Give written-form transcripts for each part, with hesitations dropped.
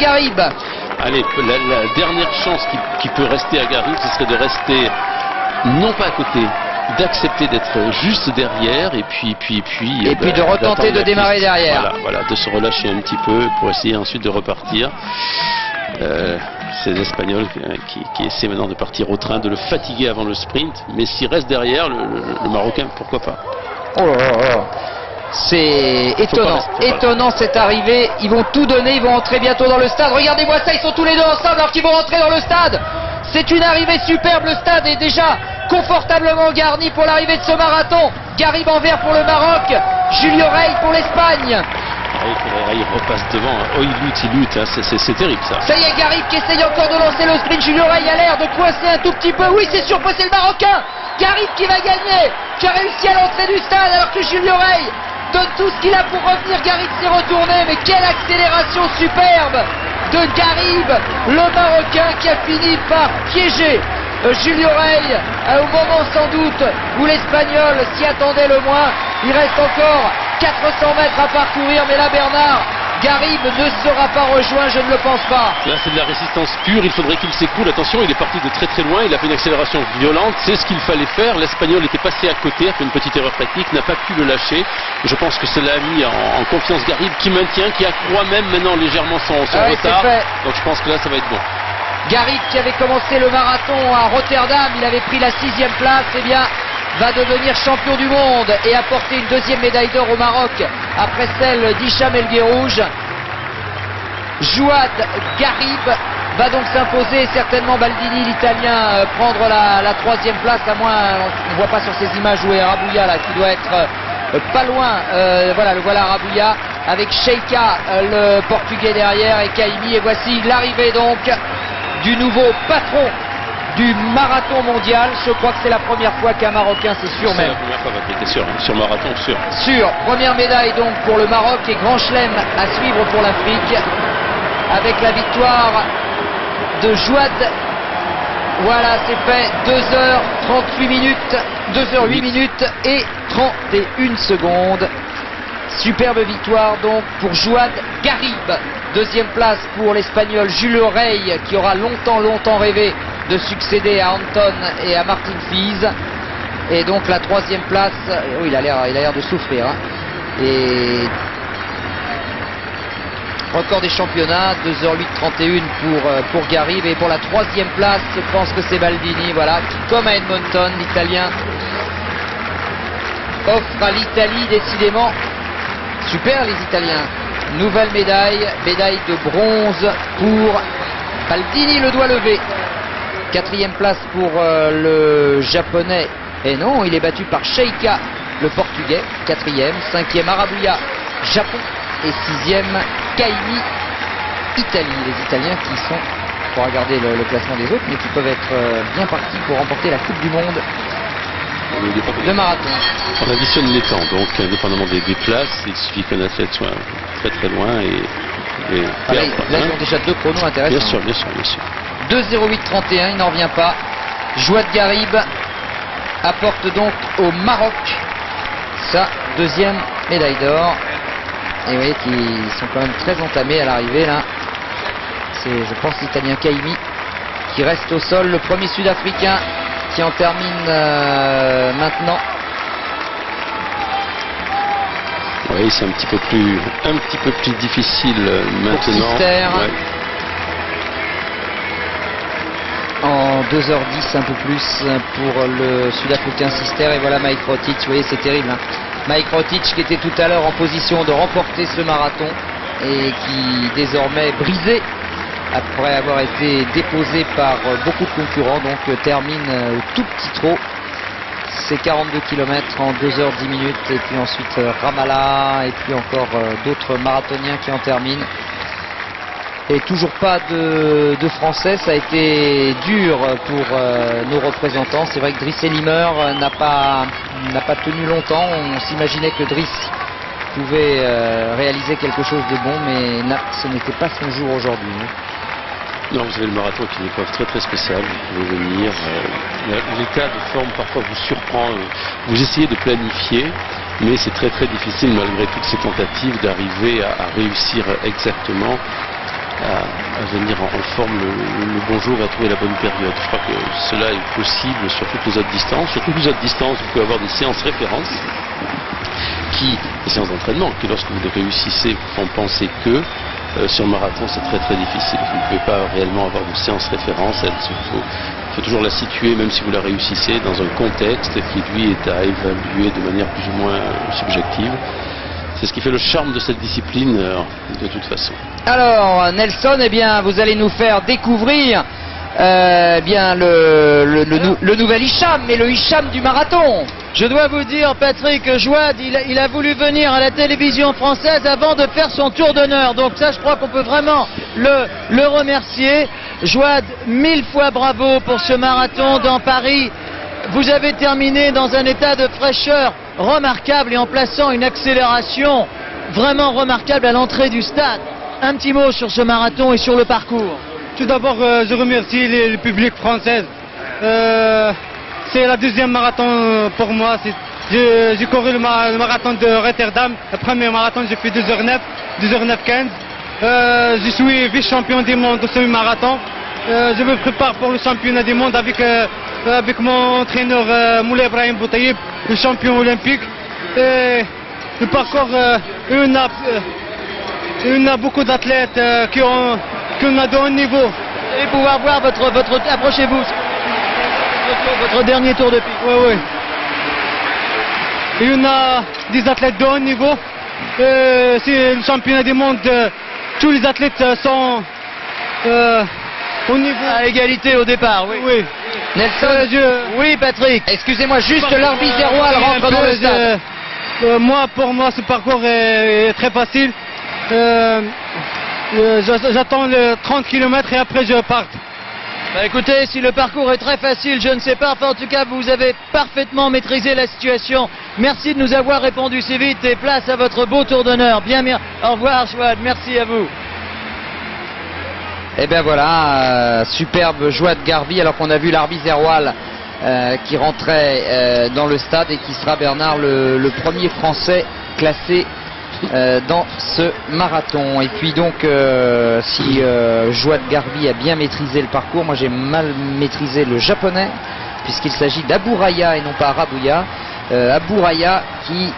Garib. Allez, la dernière chance qui peut rester à Garib, ce serait de rester non pas à côté, d'accepter d'être juste derrière et puis de retenter de démarrer derrière. Voilà, de se relâcher un petit peu pour essayer ensuite de repartir. Ces Espagnols qui essaient maintenant de partir au train, de le fatiguer avant le sprint, mais s'il reste derrière, le Marocain, pourquoi pas. Oh là là. C'est étonnant cette arrivée. Ils vont tout donner, ils vont entrer bientôt dans le stade. Regardez-moi ça, ils sont tous les deux ensemble alors qu'ils vont rentrer dans le stade. C'est une arrivée superbe, le stade est déjà confortablement garni pour l'arrivée de ce marathon. Garib en vert pour le Maroc, Julio Rey pour l'Espagne. Il repasse devant, oh il lutte, hein. C'est terrible ça. Ça y est, Garib qui essaye encore de lancer le sprint, Julio Rey a l'air de coincer un tout petit peu, oui c'est sûr, c'est le Marocain. Garib qui va gagner, qui a réussi à l'entrée du stade alors que Julio Rey donne tout ce qu'il a pour revenir. Garib s'est retourné, mais quelle accélération superbe de Garib, le Marocain qui a fini par piéger Julio Rey au moment sans doute où l'Espagnol s'y attendait le moins. Il reste encore 400 mètres à parcourir, mais là Bernard, Garib ne sera pas rejoint, je ne le pense pas. Là c'est de la résistance pure, il faudrait qu'il s'écoule. Attention, il est parti de très très loin, il a fait une accélération violente, c'est ce qu'il fallait faire. L'Espagnol était passé à côté, a fait une petite erreur technique, n'a pas pu le lâcher. Je pense que cela a mis en confiance Garib qui maintient, qui accroît même maintenant légèrement son retard. Donc je pense que là ça va être bon. Garib qui avait commencé le marathon à Rotterdam, il avait pris la 6e place, eh bien va devenir champion du monde et apporter une 2e médaille d'or au Maroc après celle d'Hicham El Guerrouj. Jouad Garib va donc s'imposer, certainement Baldini l'Italien prendre la 3e place, à moins on ne voit pas sur ces images où est Rabouya là qui doit être pas loin. Voilà, le voilà Rabouya avec Sheika le Portugais derrière et Kaimi, et voici l'arrivée donc du nouveau patron du marathon mondial. Je crois que c'est la première fois qu'un Marocain, c'est sûr même. C'est la première fois, c'était sûr, sur marathon, sûr. Sûr, première médaille donc pour le Maroc et grand chelem à suivre pour l'Afrique avec la victoire de Jouad. Voilà, c'est fait, 2h38 minutes, 2h08 minutes et 31 secondes. Superbe victoire donc pour Jouad Garib. 2e place pour l'Espagnol Julio Rey qui aura longtemps rêvé de succéder à Anton et à Martin Fies. Et donc la 3e place, oui, il a l'air de souffrir. Hein. Et record des championnats, 2h08-31 pour Garib. Et pour la 3e place, je pense que c'est Baldini, voilà, qui, comme à Edmonton, l'Italien offre à l'Italie décidément. Super les Italiens. Nouvelle médaille de bronze pour Baldini, le doigt levé. 4e place pour le japonais. Et non, il est battu par Sheika, le portugais. 4e, 5e Arabouya, Japon. Et 6e Kaimi, Italie. Les Italiens qui sont, pour regarder le classement des autres, mais qui peuvent être bien partis pour remporter la Coupe du Monde de marathon. On additionne les temps, donc indépendamment des places, il suffit qu'un athlète soit très loin et là ils ont déjà 2 chronos intéressants. Bien sûr. 2:08:31, il n'en revient pas. Jouad Garib apporte donc au Maroc sa 2e médaille d'or. Et vous voyez qu'ils sont quand même très entamés à l'arrivée là. C'est, je pense, l'Italien Kaimi qui reste au sol, le premier Sud-Africain qui en termine maintenant. Oui, c'est un petit peu plus difficile maintenant. Ouais. En 2h10 un peu plus pour le Sud-Africain Sister. Et voilà Mike Rotich, vous voyez c'est terrible. Hein. Mike Rotich qui était tout à l'heure en position de remporter ce marathon et qui désormais brisé après avoir été déposé par beaucoup de concurrents, donc termine au tout petit trot ces 42 km en 2h10 minutes, et puis ensuite Ramallah et puis encore d'autres marathoniens qui en terminent. Et toujours pas de Français, ça a été dur pour nos représentants. C'est vrai que Driss Elimer n'a pas tenu longtemps. On s'imaginait que Driss pouvait réaliser quelque chose de bon, mais là, ce n'était pas son jour aujourd'hui. Non, vous avez le marathon qui est une épreuve très spéciale. Vous pouvez venir. L'état de forme parfois vous surprend. Vous essayez de planifier, mais c'est très difficile malgré toutes ces tentatives d'arriver à réussir exactement revenir en forme le bon jour et à trouver la bonne période. Je crois que cela est possible sur toutes les autres distances. Sur toutes les autres distances, vous pouvez avoir des séances références, des séances d'entraînement, qui lorsque vous les réussissez font penser que sur le marathon c'est très très difficile. Vous ne pouvez pas réellement avoir de séance référence. Il faut toujours la situer, même si vous la réussissez, dans un contexte qui lui est à évaluer de manière plus ou moins subjective. C'est ce qui fait le charme de cette discipline de toute façon. Alors Nelson, eh bien, vous allez nous faire découvrir bien le nouvel Hicham, mais le Hicham du marathon. Je dois vous dire, Patrick, Jouad, il a voulu venir à la télévision française avant de faire son tour d'honneur. Donc ça, je crois qu'on peut vraiment le remercier. Jouad, 1000 fois bravo pour ce marathon dans Paris. Vous avez terminé dans un état de fraîcheur remarquable et en plaçant une accélération vraiment remarquable à l'entrée du stade. Un petit mot sur ce marathon et sur le parcours. Tout d'abord, je remercie le public français. C'est la deuxième marathon pour moi. J'ai couru le marathon de Rotterdam. Le premier marathon, j'ai fait 2h09, 2h09-15. Je suis vice-champion du monde de ce marathon. Je me prépare pour le championnat du monde avec mon entraîneur Moulay Ibrahim Boutaïb, le champion olympique. Et le parcours, il y a beaucoup d'athlètes qui ont de haut niveau. Vous allez pouvoir voir approchez-vous, votre dernier tour de pique. Oui, oui. Il y a des athlètes de haut niveau. C'est le championnat du monde. Tous les athlètes sont au niveau. À égalité au départ, oui. Oui. Nelson, oui, Patrick. Excusez-moi, juste l'arbitre Zéroal rentre dans le stade. Pour moi, ce parcours est très facile. J'attends le 30 km et après je parte. Bah écoutez, si le parcours est très facile, je ne sais pas. Enfin, en tout cas, vous avez parfaitement maîtrisé la situation. Merci de nous avoir répondu si vite et place à votre beau tour d'honneur. Au revoir, Jouad. Merci à vous. Et bien voilà, superbe Jouad Garbi, alors qu'on a vu l'arbitre Zéroal qui rentrait dans le stade et qui sera, Bernard, le premier Français classé dans ce marathon. Et puis donc si Jouad Garbi a bien maîtrisé le parcours, moi j'ai mal maîtrisé le japonais puisqu'il s'agit d'Abouraya et non pas Rabouya. Abouraya qui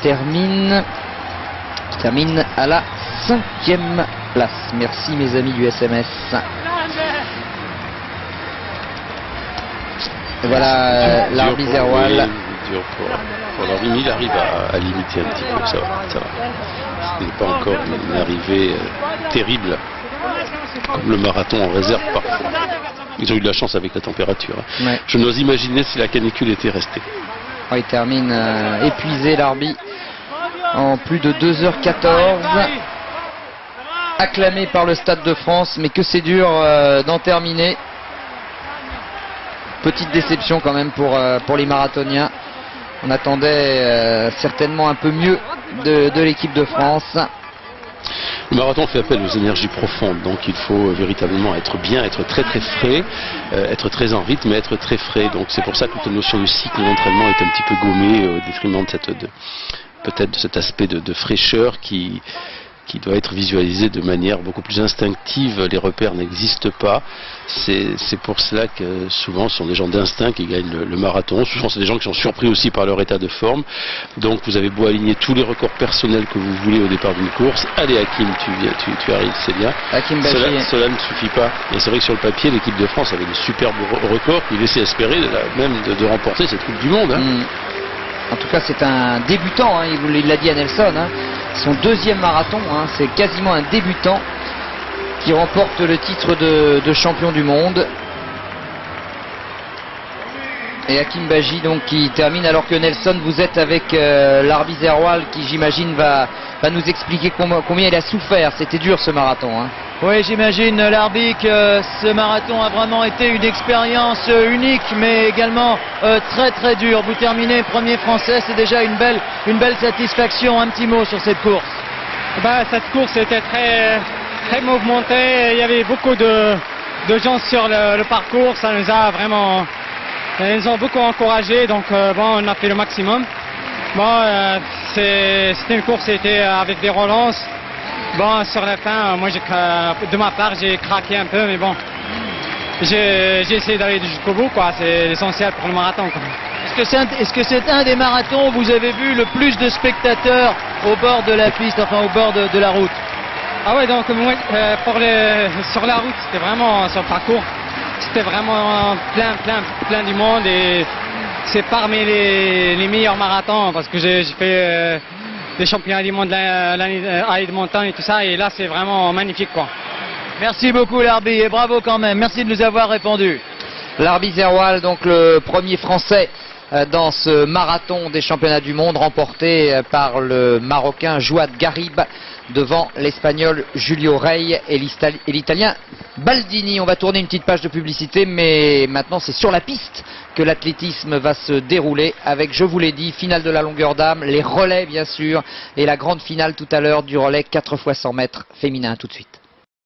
termine à la 5e place. Merci mes amis du SMS. Et voilà l'arbitre Zéroal. Pour l'arrivée, il arrive à limiter un petit peu, ça va. Ce n'est pas encore une arrivée terrible, comme le marathon en réserve parfois. Ils ont eu de la chance avec la température. Ouais. Je n'ose imaginer si la canicule était restée. Il termine épuisé l'arbitre en plus de 2h14. Acclamé par le Stade de France, mais que c'est dur d'en terminer. Petite déception quand même pour les marathoniens. On attendait certainement un peu mieux de l'équipe de France. Le marathon fait appel aux énergies profondes, donc il faut véritablement être bien, être très très frais, être très en rythme, mais être très frais. Donc c'est pour ça que la notion de cycle d'entraînement est un petit peu gommée au détriment peut-être de cet aspect de fraîcheur qui doit être visualisé de manière beaucoup plus instinctive. Les repères n'existent pas. C'est pour cela que souvent ce sont des gens d'instinct qui gagnent le marathon. Souvent c'est des gens qui sont surpris aussi par leur état de forme. Donc vous avez beau aligner tous les records personnels que vous voulez au départ d'une course. Allez Hakim, tu arrives, c'est bien. Hakim Bachi. Cela ne suffit pas. Et c'est vrai que sur le papier, l'équipe de France avait de superbes records qui laissaient espérer même de remporter cette Coupe du Monde. En tout cas c'est un débutant, il l'a dit à Nelson. Son deuxième marathon, c'est quasiment un débutant qui remporte le titre de champion du monde. Et Hakim Bachi donc qui termine, alors que Nelson, vous êtes avec l'arbitre Zéroal qui j'imagine va nous expliquer combien il a souffert. C'était dur ce marathon. Oui, j'imagine l'arbitre que ce marathon a vraiment été une expérience unique, mais également très très dure. Vous terminez premier français, c'est déjà une belle satisfaction. Un petit mot sur cette course. Cette course était très très mouvementée. Il y avait beaucoup de gens sur le parcours. Ça nous a vraiment, ils ont beaucoup encouragé. Donc on a fait le maximum. C'était une course, c'était avec des relances. Bon, sur la fin, moi, de ma part, j'ai craqué un peu, mais bon, j'ai essayé d'aller jusqu'au bout, quoi. C'est l'essentiel pour le marathon, quoi. Est-ce que c'est un des marathons où vous avez vu le plus de spectateurs au bord de la piste, enfin au bord de la route? Ah ouais, donc moi, sur la route, c'était vraiment, sur le parcours, c'était vraiment plein du monde et c'est parmi les meilleurs marathons parce que j'ai fait des championnats du monde à Edmonton et tout ça et là c'est vraiment magnifique, quoi. Merci beaucoup Larbi et bravo quand même, merci de nous avoir répondu. Larbi Zerwal, donc le premier Français dans ce marathon des championnats du monde remporté par le Marocain Jouad Garib devant l'Espagnol Julio Rey et l'Italien Baldini. On va tourner une petite page de publicité, mais maintenant c'est sur la piste que l'athlétisme va se dérouler avec, je vous l'ai dit, finale de la longueur d'âme, les relais bien sûr, et la grande finale tout à l'heure du relais 4 x 100 mètres féminin. Tout de suite.